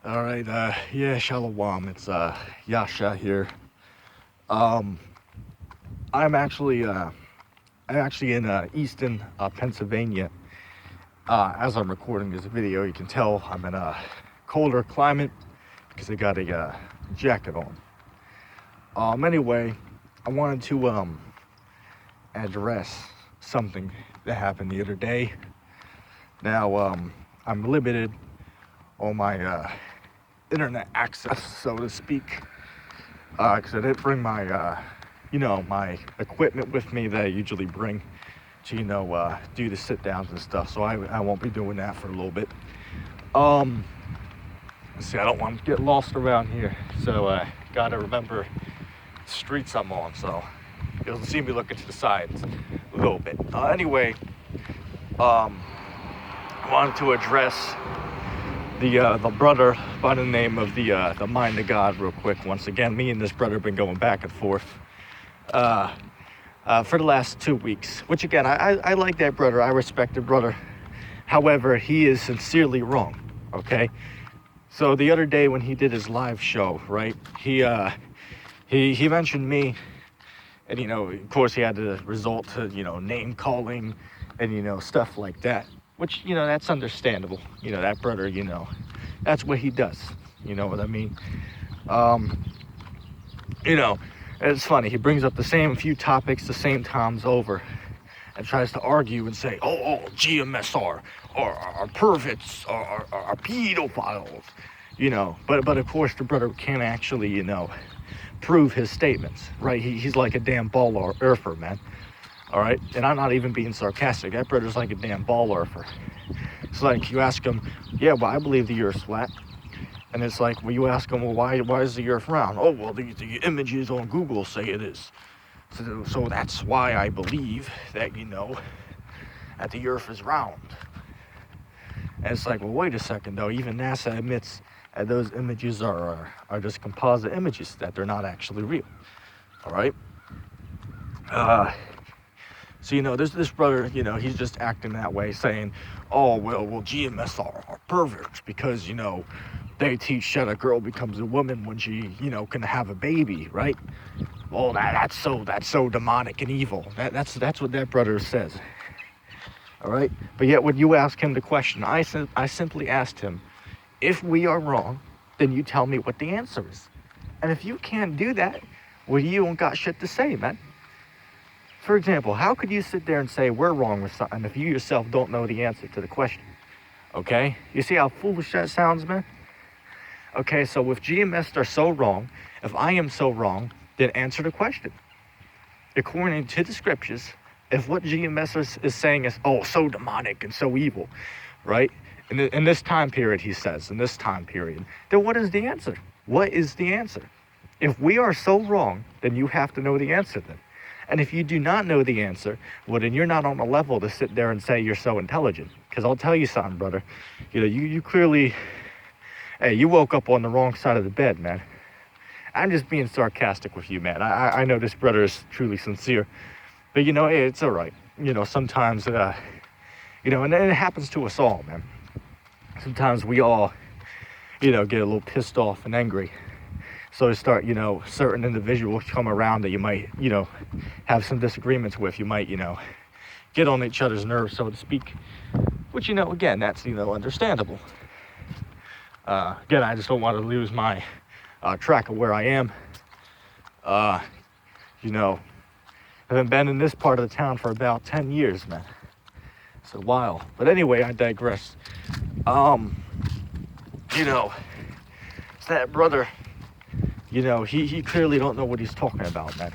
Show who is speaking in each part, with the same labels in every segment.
Speaker 1: All right, yeah, Shalom. It's Yasha here. Um, I'm actually in Easton, Pennsylvania. As I'm recording this video, you can tell I'm in a colder climate because I got a jacket on. Anyway, I wanted to address something that happened the other day. Now, I'm limited on my internet access, so to speak, because I didn't bring my, my equipment with me that I usually bring to, do the sit downs and stuff. So I won't be doing that for a little bit. Let's see, I don't want to get lost around here, so I gotta remember the streets I'm on. So you'll see me looking to the sides a little bit. Anyway, I wanted to address the brother by the name of the Mind of God real quick. Once again, me and this brother have been going back and forth for the last 2 weeks, which again, I like that brother. I respect the brother. However, he is sincerely wrong, okay? So the other day when he did his live show, right, he mentioned me, and, of course he had to resort to, name calling and, stuff like that. Which, that's understandable. That brother, that's what he does. You know what I mean? It's funny. He brings up the same few topics the same times over and tries to argue and say, GMS are perverts, are pedophiles, But of course, the brother can't actually, prove his statements, right? He's like a damn ball earther, man. All right, and I'm not even being sarcastic. That brother's like a damn ball earther. It's like you ask him, yeah, well, I believe the Earth's flat, and it's like, well, you ask him, well, why is the Earth round? Oh, well, the images on Google say it is. So that's why I believe that that the Earth is round. And it's like, well, wait a second though. Even NASA admits that those images are just composite images, that they're not actually real. All right. So, this brother, he's just acting that way, saying, oh, well, GMS are perverts because, they teach that a girl becomes a woman when she, can have a baby, right? Well, that's so demonic and evil. That's what that brother says. All right? But yet when you ask him the question, I simply asked him, if we are wrong, then you tell me what the answer is. And if you can't do that, well, you don't got shit to say, man. For example, how could you sit there and say we're wrong with something if you yourself don't know the answer to the question? Okay? You see how foolish that sounds, man? Okay, so if GMS are so wrong, if I am so wrong, then answer the question. According to the scriptures, if what GMS is saying is, so demonic and so evil, right? In this time period, he says, in this time period, then what is the answer? What is the answer? If we are so wrong, then you have to know the answer then. And if you do not know the answer, well, then you're not on a level to sit there and say you're so intelligent. Because I'll tell you something, brother. You clearly, you woke up on the wrong side of the bed, man. I'm just being sarcastic with you, man. I know this brother is truly sincere. But, hey, it's all right. Sometimes, and it happens to us all, man. Sometimes we all, get a little pissed off and angry. So to start, certain individuals come around that you might, have some disagreements with. You might, get on each other's nerves, so to speak. Which, again, that's, understandable. Again, I just don't want to lose my track of where I am. I haven't been in this part of the town for about 10 years, man. It's a while. But anyway, I digress. It's that brother. He clearly don't know what he's talking about, man.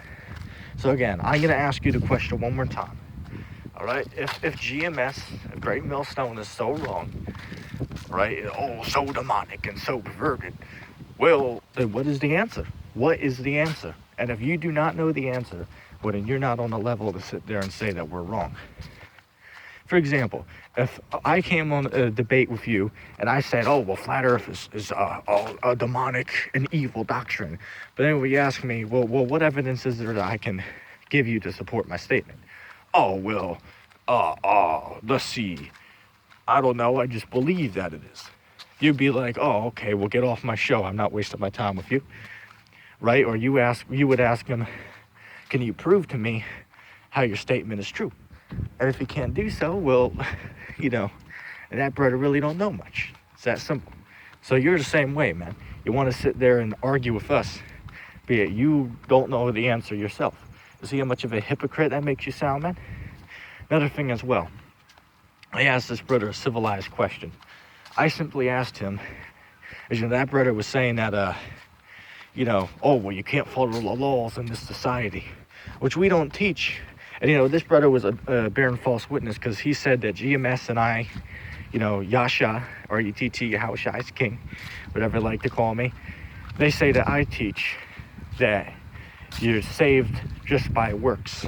Speaker 1: So again, I'm going to ask you the question one more time. All right? If GMS, Great Millstone, is so wrong, right? So demonic and so perverted, well, then what is the answer? What is the answer? And if you do not know the answer, well, then you're not on the level to sit there and say that we're wrong. For example, if I came on a debate with you and I said, flat earth is a demonic and evil doctrine. But then you ask me, well, what evidence is there that I can give you to support my statement? Let's see. I don't know. I just believe that it is. you'd be like, oh, okay, well, get off my show. I'm not wasting my time with you, right? Or you would ask him, can you prove to me how your statement is true? And if he can't do so, well, you know, that brother really don't know much. It's that simple. So you're the same way, man. You want to sit there and argue with us, be it you don't know the answer yourself. You see how much of a hypocrite that makes you sound, man? Another thing as well, I asked this brother a civilized question. I simply asked him, as you know, that brother was saying that, you know, oh, well, you can't follow the laws in this society, which we don't teach. And, you know, this brother was bearing false witness because he said that GMS and I, you know, Yasha, or UTT, Yahushua is king, whatever they like to call me, they say that I teach that you're saved just by works.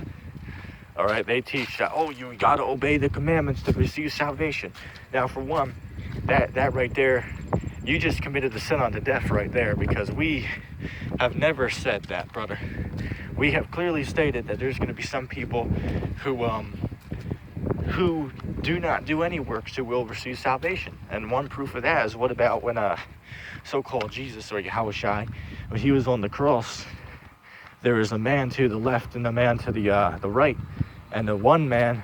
Speaker 1: All right, they teach that, oh, you got to obey the commandments to receive salvation. Now, for one, that right there, you just committed the sin unto death right there, because we have never said that, brother. We have clearly stated that there's going to be some people who do not do any works who will receive salvation. And one proof of that is, what about when so-called Jesus, or Yahushua, when he was on the cross, there was a man to the left and a man to the right, and the one man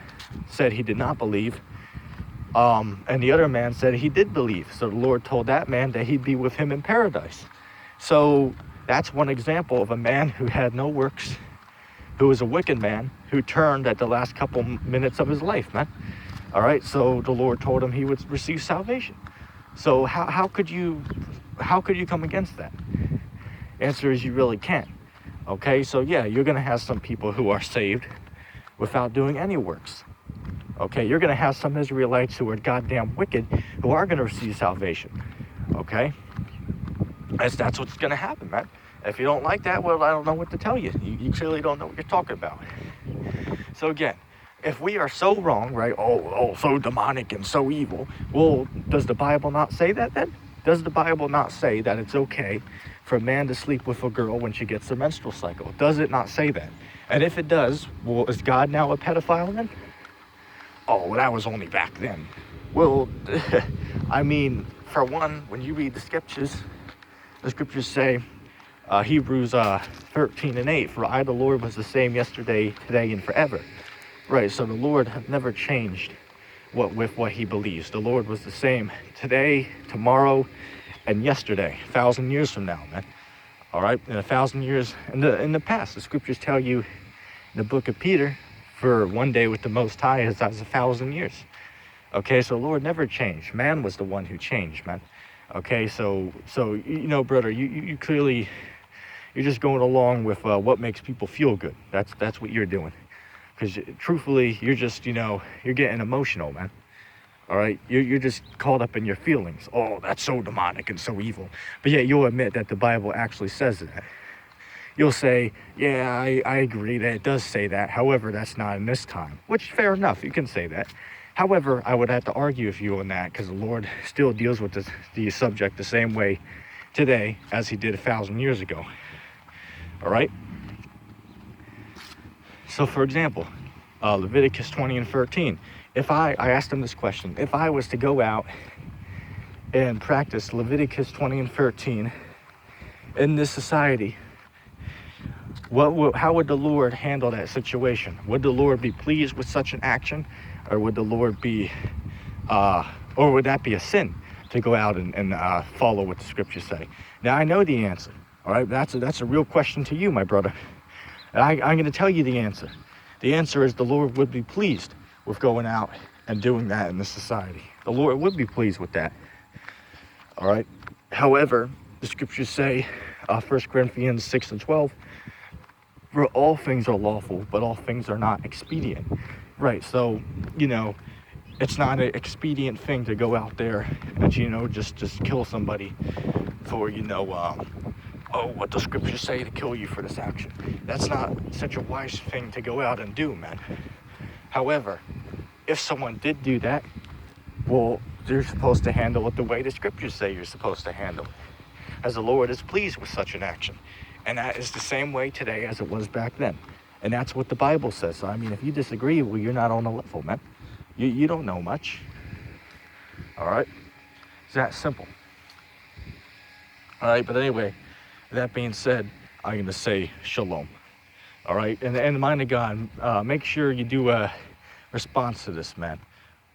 Speaker 1: said he did not believe, and the other man said he did believe. So the Lord told that man that he'd be with him in paradise. So that's one example of a man who had no works, who was a wicked man, who turned at the last couple minutes of his life, man. All right, so the Lord told him he would receive salvation. So how could you come against that? Answer is, you really can't. Okay, so yeah, you're going to have some people who are saved without doing any works. Okay, you're going to have some Israelites who are goddamn wicked who are going to receive salvation. Okay, that's what's going to happen, man. If you don't like that, well, I don't know what to tell you. You clearly don't know what you're talking about. So again, if we are so wrong, right, oh, so demonic and so evil, well, does the Bible not say that then? Does the Bible not say that it's okay for a man to sleep with a girl when she gets her menstrual cycle? Does it not say that? And if it does, well, is God now a pedophile then? Oh, well, that was only back then. Well, I mean, for one, when you read the scriptures say, Hebrews 13:8, for I, the Lord, was the same yesterday, today, and forever. Right, so the Lord has never changed with what he believes. The Lord was the same today, tomorrow, and yesterday, 1,000 years from now, man. All right, in 1,000 years in the past, the scriptures tell you in the book of Peter, for one day with the Most High is as 1,000 years. Okay, so the Lord never changed. Man was the one who changed, man. Okay, so you know, brother, you clearly, you're just going along with what makes people feel good. That's what you're doing. Because truthfully, you're just, you know, you're getting emotional, man. All right, you're just caught up in your feelings. Oh, that's so demonic and so evil. But yet you'll admit that the Bible actually says that. You'll say, yeah, I agree that it does say that. However, that's not in this time. Which, fair enough, you can say that. However, I would have to argue with you on that, because the Lord still deals with the subject the same way today as he did 1,000 years ago. All right? So, for example, Leviticus 20 and 13. If I asked him this question, if I was to go out and practice Leviticus 20 and 13 in this society, how would the Lord handle that situation? Would the Lord be pleased with such an action? Or would the Lord be, or would that be a sin to go out and follow what the scriptures say? Now, I know the answer, all right? That's a real question to you, my brother. And I'm going to tell you the answer. The answer is the Lord would be pleased with going out and doing that in this society. The Lord would be pleased with that, all right? However, the scriptures say, 1 Corinthians 6 and 12, for all things are lawful, but all things are not expedient. Right, so, you know, it's not an expedient thing to go out there and, you know, just kill somebody for, you know, what the scriptures say to kill you for this action. That's not such a wise thing to go out and do, man. However, if someone did do that, well, you're supposed to handle it the way the scriptures say you're supposed to handle it, as the Lord is pleased with such an action. And that is the same way today as it was back then. And that's what the Bible says. So, I mean, if you disagree, well, you're not on the level, man. You don't know much. All right? It's that simple. All right, but anyway, that being said, I'm going to say shalom. All right, and mind of God, make sure you do a response to this, man.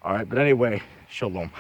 Speaker 1: All right, but anyway, shalom.